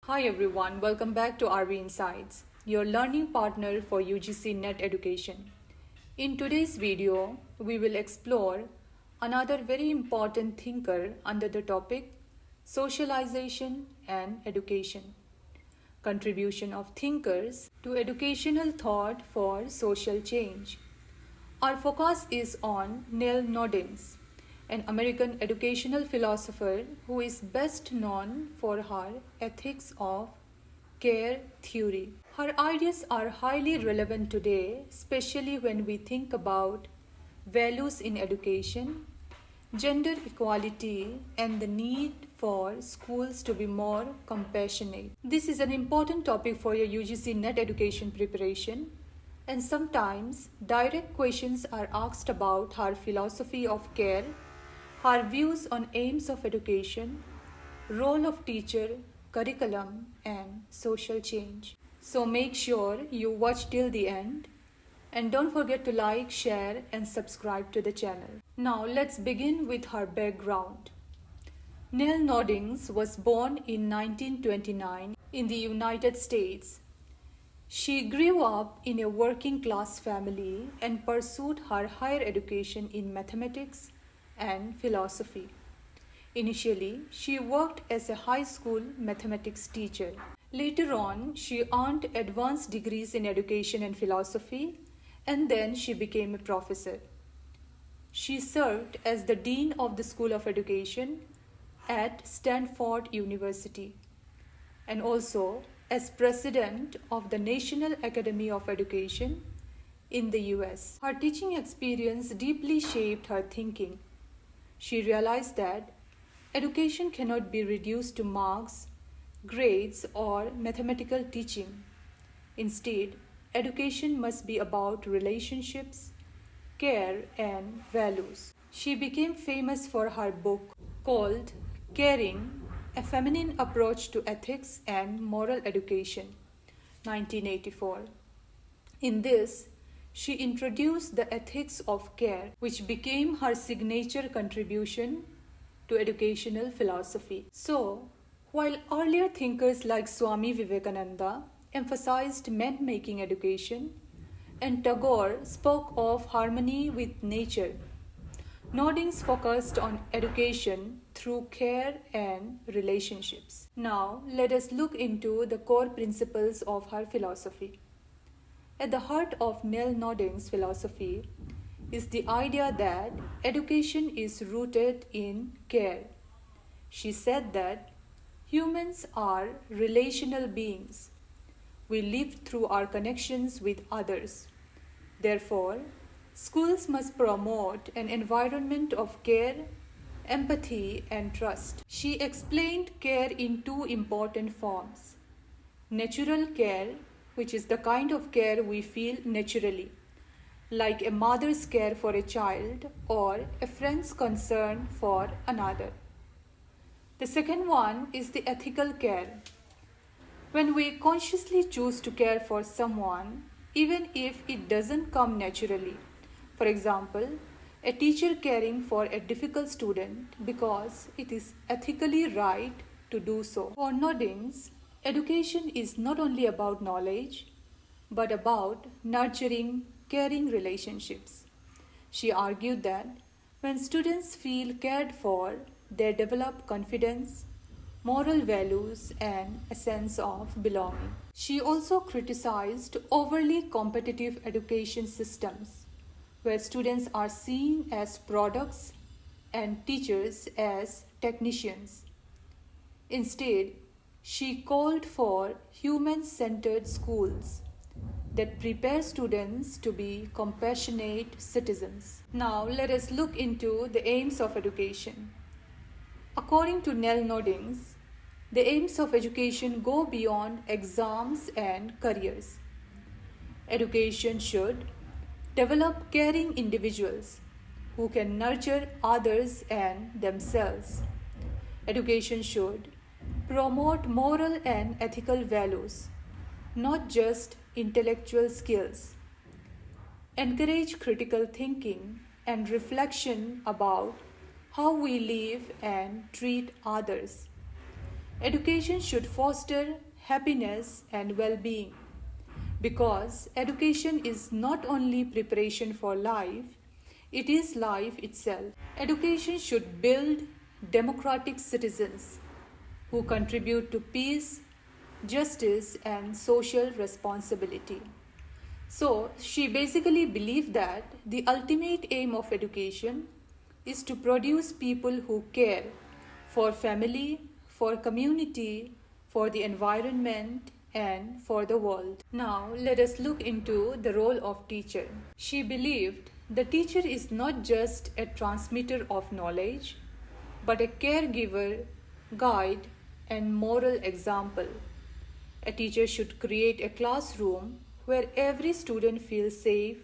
Hi everyone, welcome back to RV Insights, your learning partner for UGC Net Education. In today's video, we will explore another very important thinker under the topic Socialization and Education. Contribution of thinkers to educational thought for social change. Our focus is on Nel Noddings, an American educational philosopher who is best known for her ethics of care theory. Her ideas are highly relevant today, especially when we think about values in education, gender equality, and the need for schools to be more compassionate. This is an important topic for your UGC Net Education preparation, and sometimes direct questions are asked about her philosophy of care, her views on aims of education, role of teacher, curriculum, and social change. So make sure you watch till the end and don't forget to like, share, and subscribe to the channel. Now let's begin with her background. Nel Noddings was born in 1929 in the United States. She grew up in a working class family and pursued her higher education in mathematics and philosophy. Initially, she worked as a high school mathematics teacher. Later on, she earned advanced degrees in education and philosophy, and then she became a professor. She served as the dean of the School of Education at Stanford University and also as president of the National Academy of Education in the US. Her teaching experience deeply shaped her thinking. She realized that education cannot be reduced to marks, grades, or mathematical teaching. Instead, education must be about relationships, care, and values. She became famous for her book called Caring, A Feminine Approach to Ethics and Moral Education, 1984. In this, she introduced the ethics of care, which became her signature contribution to educational philosophy. So, while earlier thinkers like Swami Vivekananda emphasized man-making education and Tagore spoke of harmony with nature, Noddings focused on education through care and relationships. Now, let us look into the core principles of her philosophy. At the heart of Nel Noddings' philosophy is the idea that education is rooted in care. She said that humans are relational beings. We live through our connections with others. Therefore, schools must promote an environment of care, empathy, and trust. She explained care in two important forms: natural care, which is the kind of care we feel naturally, like a mother's care for a child or a friend's concern for another. The second one is the ethical care. When we consciously choose to care for someone, even if it doesn't come naturally. For example, a teacher caring for a difficult student because it is ethically right to do so. For Noddings, education is not only about knowledge, but about nurturing, caring relationships. She argued that when students feel cared for, they develop confidence, moral values, and a sense of belonging. She also criticized overly competitive education systems, where students are seen as products and teachers as technicians. Instead, she called for human-centered schools that prepare students to be compassionate citizens. Now, let us look into the aims of education. According to Nel Noddings, the aims of education go beyond exams and careers. Education should develop caring individuals who can nurture others and themselves. Education should promote moral and ethical values, not just intellectual skills. Encourage critical thinking and reflection about how we live and treat others. Education should foster happiness and well-being because education is not only preparation for life, it is life itself. Education should build democratic citizens who contribute to peace, justice, and social responsibility. So, she basically believed that the ultimate aim of education is to produce people who care for family, for community, for the environment, and for the world. Now, let us look into the role of teacher. She believed the teacher is not just a transmitter of knowledge, but a caregiver, guide, and moral example. A teacher should create a classroom where every student feels safe,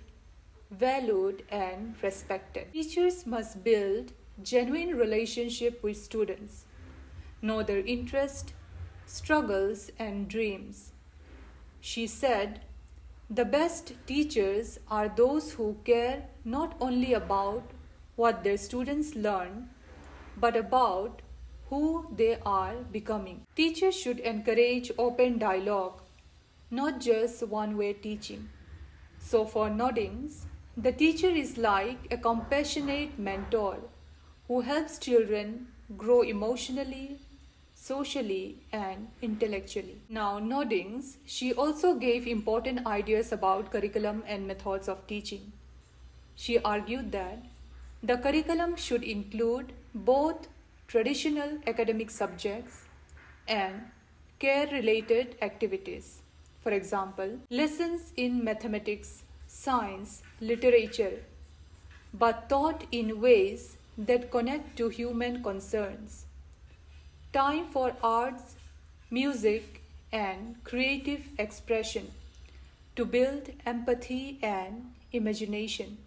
valued, and respected. Teachers must build genuine relationship with students, know their interests, struggles, and dreams. She said, "The best teachers are those who care not only about what their students learn, but about who they are becoming." Teachers should encourage open dialogue, not just one-way teaching. So for Noddings, the teacher is like a compassionate mentor who helps children grow emotionally, socially, and intellectually. Now, Noddings, she also gave important ideas about curriculum and methods of teaching. She argued that the curriculum should include both traditional academic subjects and care-related activities. For example, lessons in mathematics, science, literature, but taught in ways that connect to human concerns. Time for arts, music, and creative expression to build empathy and imagination.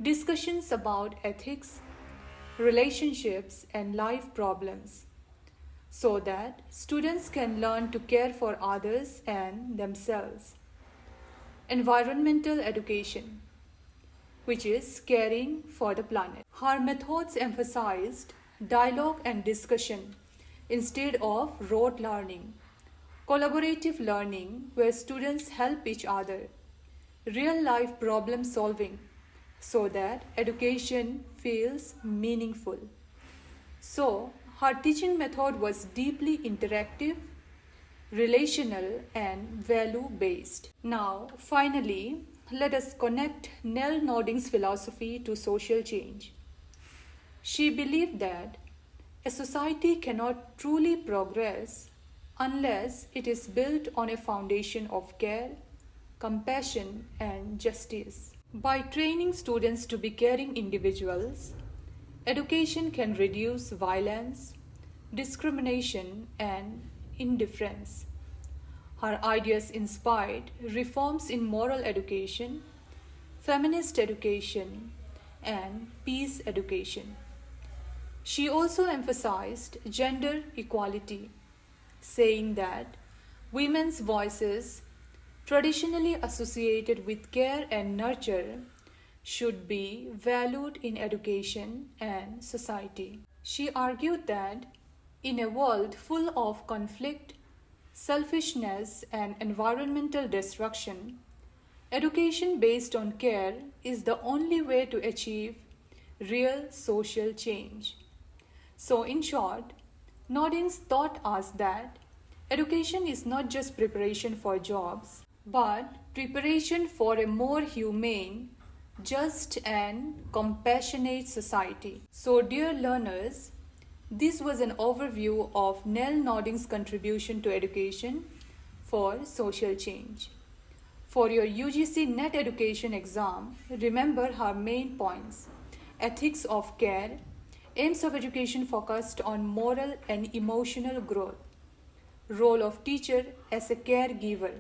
Discussions about ethics, relationships, and life problems so that students can learn to care for others and themselves. Environmental education, which is caring for the planet. Her methods emphasized dialogue and discussion instead of rote learning, collaborative learning where students help each other, real life problem solving so that education feels meaningful. So, her teaching method was deeply interactive, relational, and value-based. Now, finally, let us connect Nel Noddings' philosophy to social change. She believed that a society cannot truly progress unless it is built on a foundation of care, compassion, and justice. By training students to be caring individuals, education can reduce violence, discrimination, and indifference. Her ideas inspired reforms in moral education, feminist education, and peace education. She also emphasized gender equality, saying that women's voices, traditionally associated with care and nurture, should be valued in education and society. She argued that in a world full of conflict, selfishness, and environmental destruction, education based on care is the only way to achieve real social change. So, in short, Noddings taught us that education is not just preparation for jobs, but preparation for a more humane, just, and compassionate society. So, dear learners, this was an overview of Nel Noddings' contribution to education for social change. For your UGC NET education exam, remember her main points: ethics of care, aims of education focused on moral and emotional growth, role of teacher as a caregiver,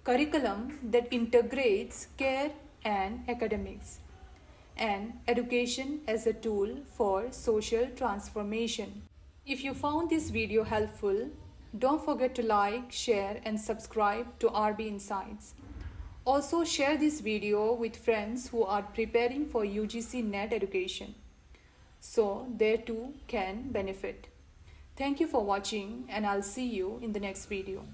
curriculum that integrates care and academics, and education as a tool for social transformation. If you found this video helpful, don't forget to like, share, and subscribe to RB Insights. Also share this video with friends who are preparing for UGC NET education, so they too can benefit. Thank you for watching, and I'll see you in the next video.